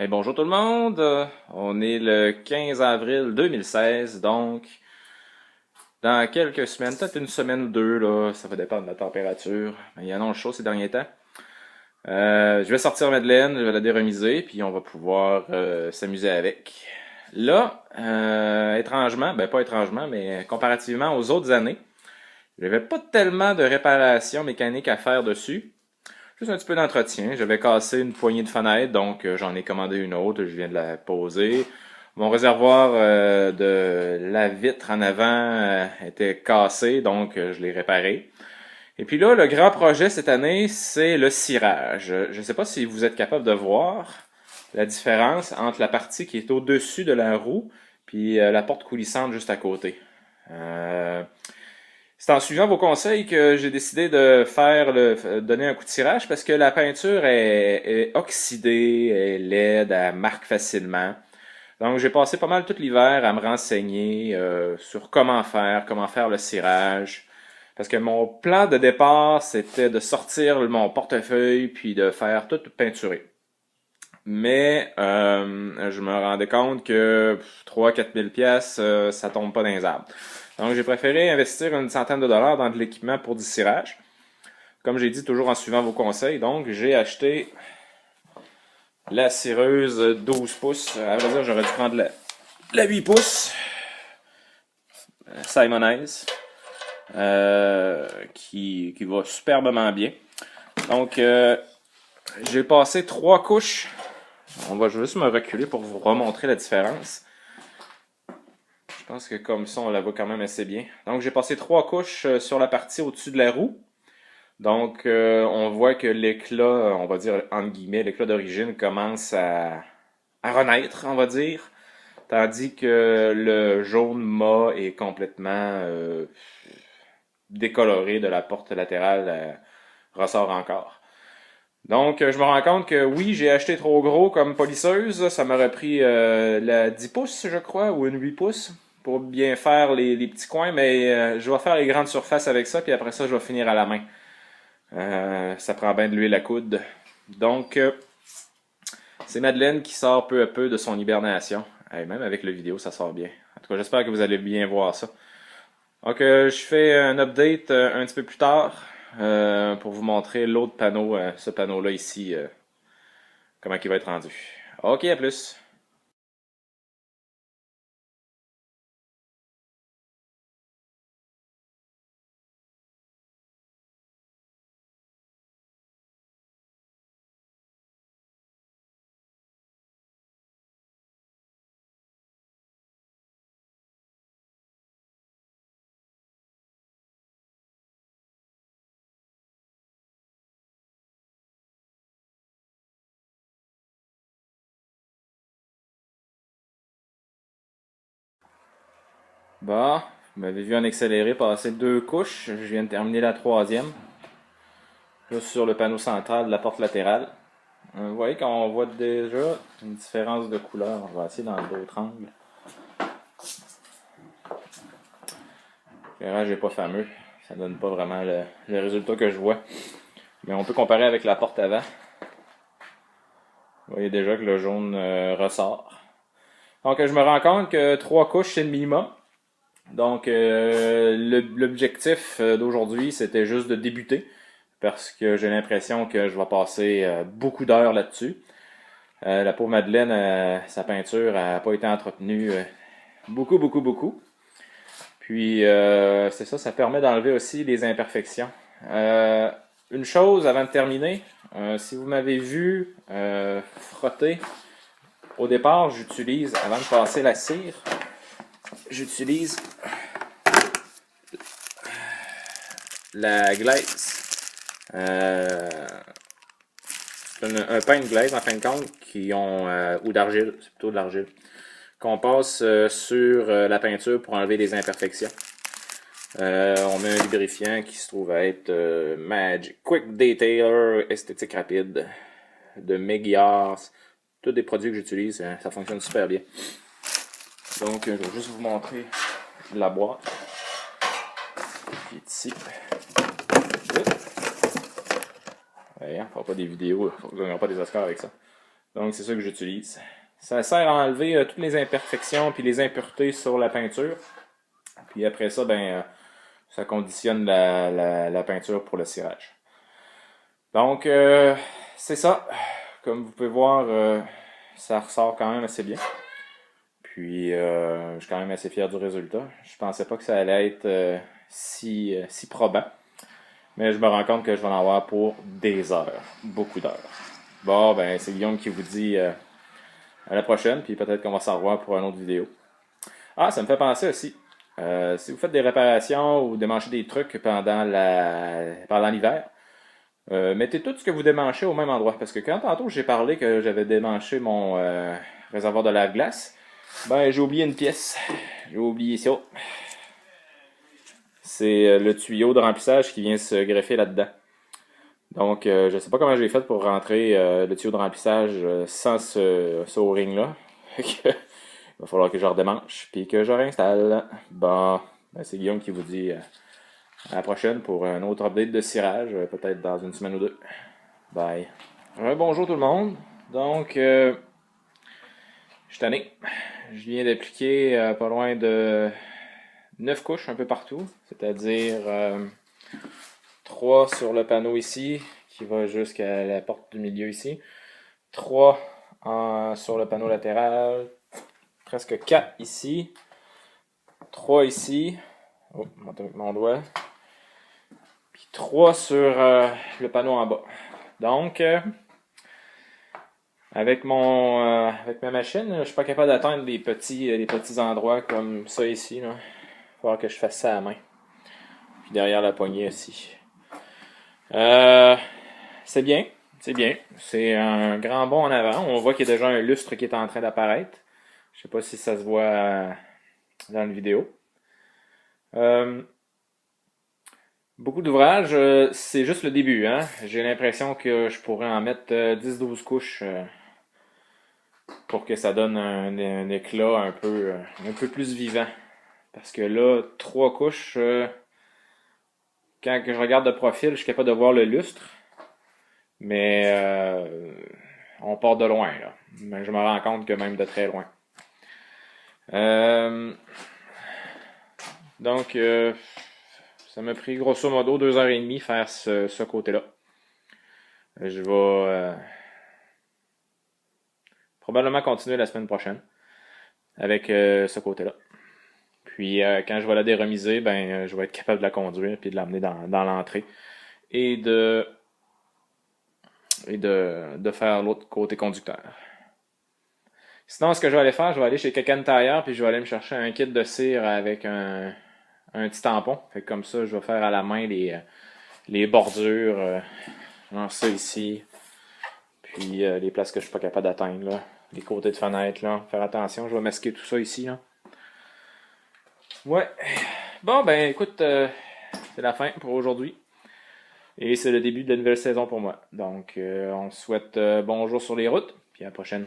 Bonjour tout le monde, on est le 15 avril 2016, donc dans quelques semaines, peut-être une semaine ou deux, là, ça va dépendre de la température, mais il annonce chaud ces derniers temps. Je vais sortir Madeleine, je vais la déremiser, puis on va pouvoir s'amuser avec. Là, étrangement, ben pas étrangement, mais comparativement aux autres années, j'avais pas tellement de réparations mécaniques à faire dessus. Juste un petit peu d'entretien. J'avais cassé une poignée de fenêtres, donc j'en ai commandé une autre, je viens de la poser. Mon réservoir de la vitre en avant était cassé, donc je l'ai réparé. Et puis là, le grand projet cette année, c'est le cirage. Je ne sais pas si vous êtes capable de voir la différence entre la partie qui est au-dessus de la roue puis la porte coulissante juste à côté. Euh, c'est en suivant vos conseils que j'ai décidé de donner un coup de tirage parce que la peinture est oxydée, elle est laide, elle marque facilement. Donc j'ai passé pas mal tout l'hiver à me renseigner sur comment faire le cirage. Parce que mon plan de départ, c'était de sortir mon portefeuille puis de faire tout peinturer. Mais je me rendais compte que 3 000 à 4 000 pièces, ça tombe pas dans les arbres. Donc j'ai préféré investir une centaine de dollars dans de l'équipement pour du cirage. Comme j'ai dit, toujours en suivant vos conseils. Donc j'ai acheté la cireuse 12 pouces. À vrai dire, j'aurais dû prendre la 8 pouces Simonise, qui va superbement bien. Donc j'ai passé 3 couches. On va juste me reculer pour vous remontrer la différence. Je pense que comme ça, on la voit quand même assez bien. Donc, j'ai passé 3 couches sur la partie au-dessus de la roue. Donc, on voit que l'éclat, on va dire entre guillemets, l'éclat d'origine commence à renaître, on va dire. Tandis que le jaune mat est complètement décoloré de la porte latérale, ressort encore. Donc, je me rends compte que oui, j'ai acheté trop gros comme polisseuse. Ça m'aurait pris la 10 pouces, je crois, ou une 8 pouces pour bien faire les petits coins, mais je vais faire les grandes surfaces avec ça, puis après ça, je vais finir à la main. Ça prend bien de l'huile à coudre. Donc, c'est Madeleine qui sort peu à peu de son hibernation. Et même avec la vidéo, ça sort bien. En tout cas, j'espère que vous allez bien voir ça. Donc, je fais un update un petit peu plus tard pour vous montrer l'autre panneau, ce panneau-là ici, comment il va être rendu. Ok, à plus. Bon, vous m'avez vu en accéléré passer 2 couches. Je viens de terminer la troisième. Juste sur le panneau central de la porte latérale. Vous voyez qu'on voit déjà une différence de couleur. On va essayer dans d'autres angles. L'éclairage n'est pas fameux. Ça donne pas vraiment le résultat que je vois. Mais on peut comparer avec la porte avant. Vous voyez déjà que le jaune ressort. Donc je me rends compte que 3 couches c'est le minimum. Donc l'objectif d'aujourd'hui c'était juste de débuter. Parce que j'ai l'impression que je vais passer beaucoup d'heures là-dessus. La pauvre Madeleine, sa peinture n'a pas été entretenue beaucoup. Puis c'est ça, ça permet d'enlever aussi les imperfections. Une chose avant de terminer, si vous m'avez vu frotter, au départ j'utilise, avant de passer la cire, j'utilise la glaise. Un pain de glaise en fin de compte ou d'argile, c'est plutôt de l'argile, qu'on passe sur la peinture pour enlever les imperfections. On met un lubrifiant qui se trouve à être Magic Quick Detailer esthétique rapide de Megiar. Tous des produits que j'utilise, ça fonctionne super bien. Donc je vais juste vous montrer la boîte qui est ici. Ouais, on ne fera pas des vidéos, on ne gagnera pas des Oscars avec ça. Donc c'est ça que j'utilise. Ça sert à enlever toutes les imperfections puis les impuretés sur la peinture. Puis après ça, ben ça conditionne la peinture pour le cirage. Donc c'est ça. Comme vous pouvez voir, ça ressort quand même assez bien. Puis je suis quand même assez fier du résultat. Je pensais pas que ça allait être si probant. Mais je me rends compte que je vais en avoir pour des heures. Beaucoup d'heures. Bon, ben c'est Guillaume qui vous dit à la prochaine. Puis peut-être qu'on va s'en revoir pour une autre vidéo. Ah, ça me fait penser aussi. Si vous faites des réparations ou démanchez des trucs pendant l'hiver, mettez tout ce que vous démanchez au même endroit. Parce que quand tantôt j'ai parlé que j'avais démanché mon réservoir de lave-glace, ben j'ai oublié une pièce. J'ai oublié ça. C'est le tuyau de remplissage qui vient se greffer là-dedans. Donc je sais pas comment j'ai fait pour rentrer le tuyau de remplissage sans ce O-ring-là. Il va falloir que je redémanche puis que je réinstalle. Bon, ben, c'est Guillaume qui vous dit à la prochaine pour un autre update de cirage, peut-être dans une semaine ou deux. Bye. Bonjour tout le monde. Donc, je suis tanné. Je viens d'appliquer pas loin de 9 couches un peu partout, c'est-à-dire 3 sur le panneau ici, qui va jusqu'à la porte du milieu ici, 3 sur le panneau latéral, presque 4 ici, 3 ici, oh, mon doigt, puis 3 sur le panneau en bas. Donc, avec ma machine, je suis pas capable d'atteindre les petits endroits comme ça ici. Il va falloir que je fasse ça à la main. Puis derrière la poignée aussi. C'est bien, c'est bien. C'est un grand bond en avant. On voit qu'il y a déjà un lustre qui est en train d'apparaître. Je sais pas si ça se voit dans la vidéo. Beaucoup d'ouvrages, c'est juste le début, hein. J'ai l'impression que je pourrais en mettre 10-12 couches pour que ça donne un éclat un peu plus vivant. Parce que là, 3 couches, quand je regarde de profil, je suis capable de voir le lustre. Mais on part de loin, là. Mais je me rends compte que même de très loin. Donc, ça m'a pris grosso modo 2h30 faire ce côté-là. Je vais probablement continuer la semaine prochaine avec ce côté-là. Puis quand je vais la déremiser, ben je vais être capable de la conduire puis de l'amener dans l'entrée et de faire l'autre côté conducteur. Sinon, ce que je vais aller faire, je vais aller chez Kaken Tire puis je vais aller me chercher un kit de cire avec un petit tampon. Fait que comme ça, je vais faire à la main les bordures, genre ça ici, puis les places que je suis pas capable d'atteindre, là. Les côtés de fenêtre, là. Faire attention, je vais masquer tout ça ici, là. Ouais. Bon, ben écoute, c'est la fin pour aujourd'hui. Et c'est le début de la nouvelle saison pour moi. Donc, on se souhaite bonjour sur les routes, puis à la prochaine.